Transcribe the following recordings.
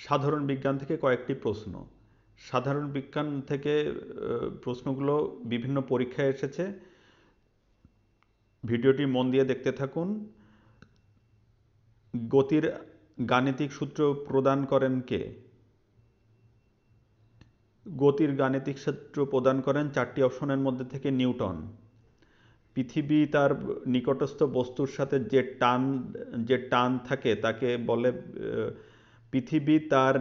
সাধারণ বিজ্ঞান থেকে কয়েকটি প্রশ্ন। সাধারণ বিজ্ঞান থেকে প্রশ্নগুলো বিভিন্ন পরীক্ষায় এসেছে। ভিডিওটি মন দিয়ে দেখতে থাকুন। গতির গাণিতিক সূত্র প্রদান করেন কে? গতির গাণিতিক সূত্র প্রদান করেন 4টি অপশনের মধ্যে থেকে নিউটন। পৃথিবী তার নিকটস্থ বস্তুর সাথে যে টান থাকে তাকে বলে, পৃথিবী তার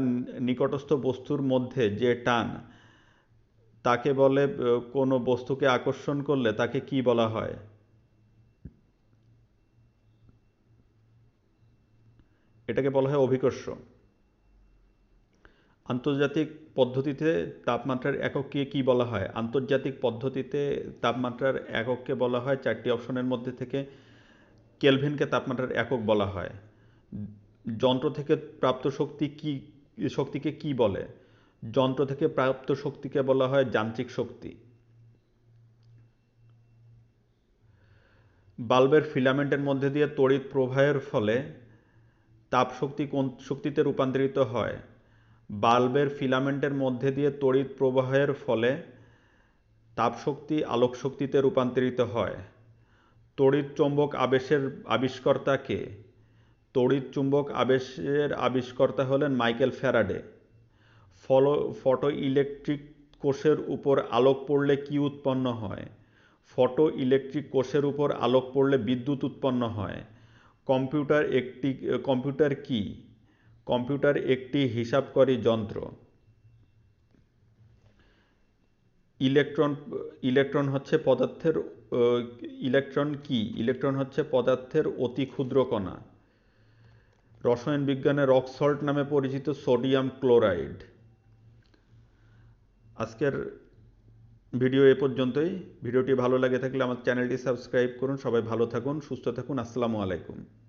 নিকটস্থ বস্তুর মধ্যে যে টান তাকে বলে, কোনো বস্তুকে আকর্ষণ করলে তাকে কি বলা হয়? এটাকে বলা হয় অভিকর্ষ। আন্তর্জাতিক পদ্ধতিতে তাপমাত্রার একককে কি বলা হয়? আন্তর্জাতিক পদ্ধতিতে তাপমাত্রার একককে বলা হয় 4টি অপশনের মধ্যে থেকে কেলভিনকে তাপমাত্রার একক বলা হয়। যন্ত্র থেকে প্রাপ্ত শক্তিকে কি বলে? যন্ত্র থেকে প্রাপ্ত শক্তিকে বলা হয় যান্ত্রিক শক্তি। বাল্বের ফিলামেন্টের মধ্যে দিয়ে তড়িৎ প্রবাহের ফলে তাপ শক্তি কোন শক্তিতে রূপান্তরিত হয়? বাল্বের ফিলামেন্টের মধ্যে দিয়ে তড়িৎ প্রবাহের ফলে তাপ শক্তি আলোক শক্তিতে রূপান্তরিত হয়। তড়িৎ চৌম্বক আবিষ্কর্তা কে? তড়িৎ চুম্বক আবেশের আবিষ্কর্তা হলেন মাইকেল ফ্যারাডে। ফটো ইলেকট্রিক কোষের উপর আলোক পড়লে কি উৎপন্ন হয়? ফটো ইলেকট্রিক কোষের উপর আলোক পড়লে বিদ্যুৎ উৎপন্ন হয়। কম্পিউটার কি? কম্পিউটার একটি হিসাবকারী যন্ত্র। ইলেকট্রন ইলেকট্রন হচ্ছে পদার্থের ইলেকট্রন কি? ইলেকট্রন হচ্ছে পদার্থের অতি ক্ষুদ্র কণা। রসায়ন বিজ্ঞানে রক সল্ট নামে পরিচিত সোডিয়াম ক্লোরাইড। আজকের ভিডিও এ পর্যন্তই। ভিডিওটি ভালো লাগে থাকলে আমার চ্যানেলটি সাবস্ক্রাইব করুন। সবাই ভালো থাকুন, সুস্থ থাকুন। আসসালামু আলাইকুম।